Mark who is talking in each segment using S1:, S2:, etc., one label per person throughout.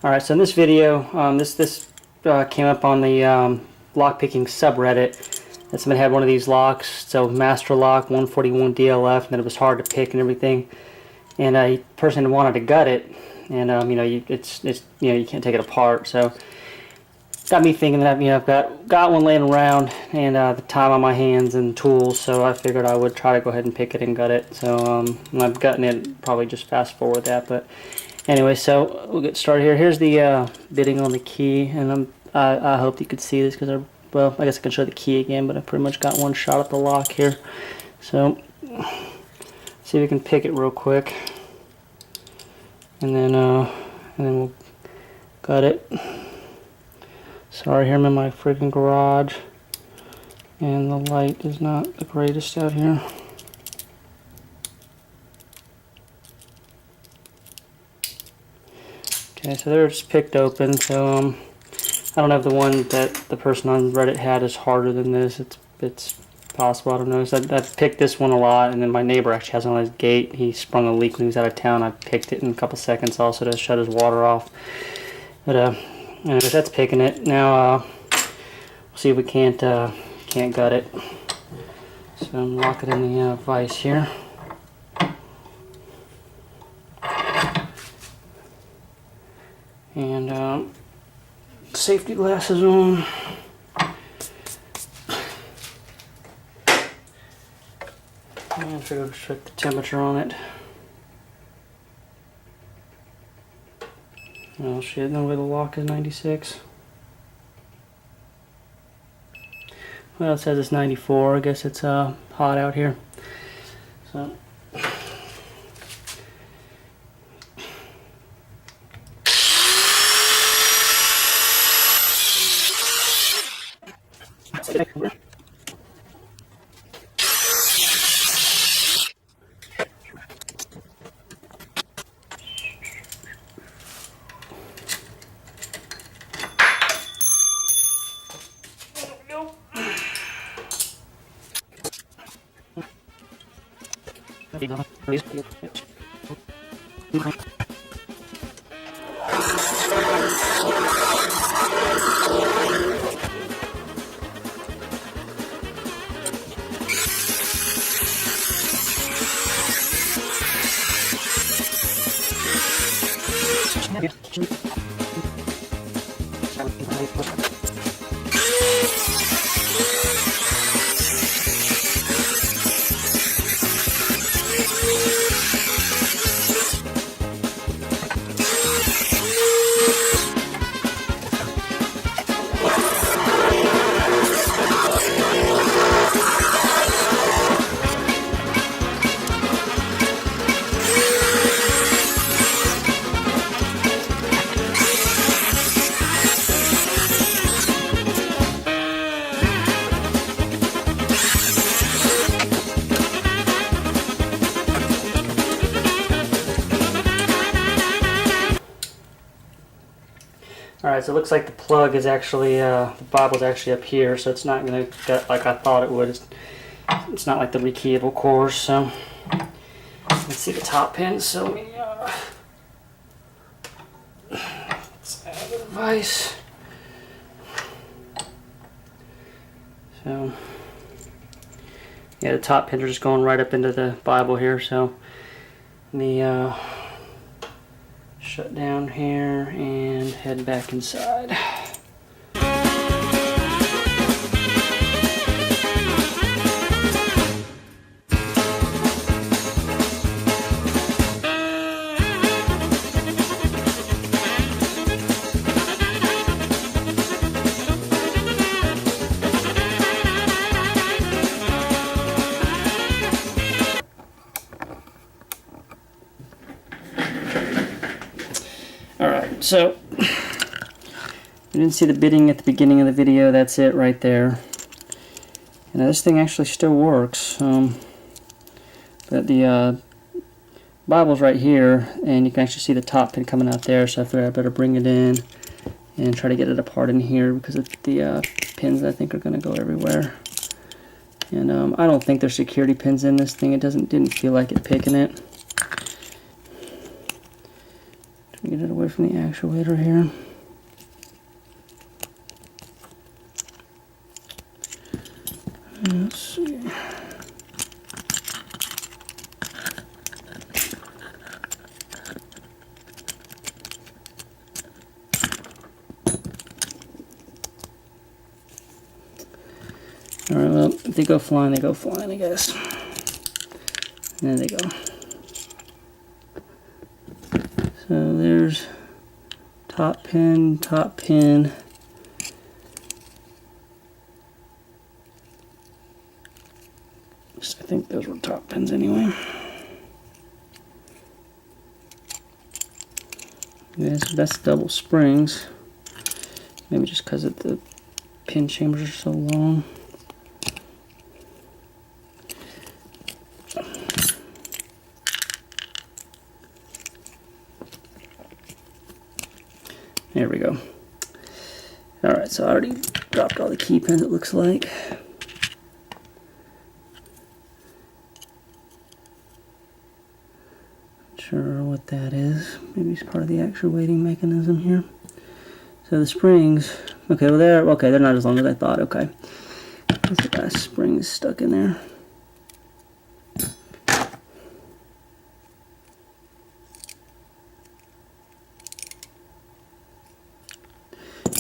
S1: Alright, so in this video, this came up on the lockpicking subreddit. That somebody had one of these locks, so Master Lock 141 DLF, and that it was hard to pick and everything. And a person wanted to gut it, and you know, you can't take it apart. So got me thinking that I've got one laying around, and the time on my hands and tools, so I figured I would try to go ahead and pick it and gut it. So when I've gotten it, probably just fast forward that. But anyway, so we'll get started here. Here's the bitting on the key, and I hope you could see this because well, I guess I can show the key again, but I pretty much got one shot at the lock here. So see if we can pick it real quick, and then we'll gut it. Sorry, here I'm in my freaking garage, and the light is not the greatest out here. Okay, so they're just picked open. So I don't know if the one that the person on Reddit had is harder than this. It's possible. I don't know. So I picked this one a lot, and then my neighbor actually has it on his gate. He sprung a leak when he was out of town. I picked it in a couple seconds also to shut his water off. But anyways, that's picking it. Now we'll see if we can't gut it. So I'm locking in the vise here. And safety glasses on. And try to check the temperature on it. Oh shit, no way the lock is 96. Well, it says it's 94. I guess it's hot out here. So alright, so it looks like the plug is actually, the Bible's actually up here, so it's not going to get like I thought it would. It's not like the rekeyable cores, so let's see the top pins. So let me, let's add the device. So, yeah, the top pins are just going right up into the Bible here, so the shut down here and head back inside. Alright, so you didn't see the bitting at the beginning of the video. That's it right there. And this thing actually still works. But the Bible's right here, and you can actually see the top pin coming out there, so I figured I better bring it in and try to get it apart in here because the pins I think are going to go everywhere. And I don't think there's security pins in this thing. It didn't feel like it picking it. Get it away from the actuator here. Let's see. Alright, well, if they go flying, I guess. There they go. So there's top pin, top pin. I think those were top pins anyway. Yes, that's double springs. Maybe just because the pin chambers are so long. There we go. Alright, so I already dropped all the key pins, it looks like. Not sure what that is. Maybe it's part of the actuating mechanism here. So the springs, okay, well they're not as long as I thought, okay. The last spring is stuck in there.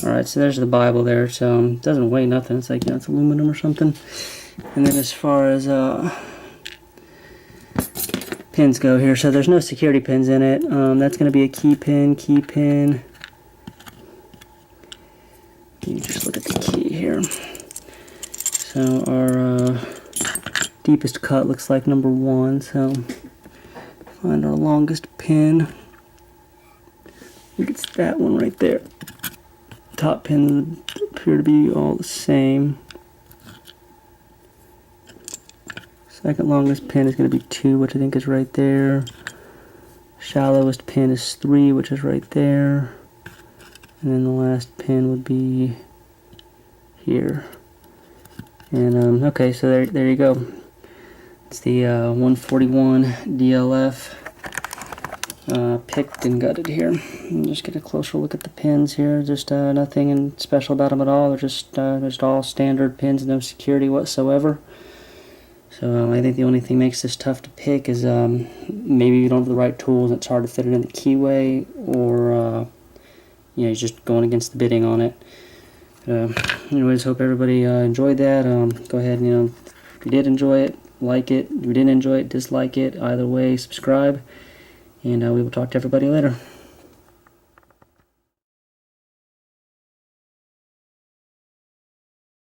S1: Alright, so there's the Bible there, so it doesn't weigh nothing, it's like, you know, it's aluminum or something. And then as far as pins go here, so there's no security pins in it. That's going to be a key pin. You just look at the key here. So our deepest cut looks like number 1, so find our longest pin. I think it's that one right there. Top pins appear to be all the same. Second longest pin is going to be 2, which I think is right there. Shallowest pin is 3, which is right there. And then the last pin would be here. And okay, so there you go. It's the 141 DLF. Picked and gutted here. And just get a closer look at the pins here. Just nothing special about them at all. They're just all standard pins, no security whatsoever. So I think the only thing makes this tough to pick is maybe you don't have the right tools and it's hard to fit it in the keyway, or you know, you're just going against the bidding on it. Anyways, hope everybody enjoyed that. Go ahead and, you know, if you did enjoy it, like it. If you didn't enjoy it, dislike it. Either way, subscribe. And we will talk to everybody later.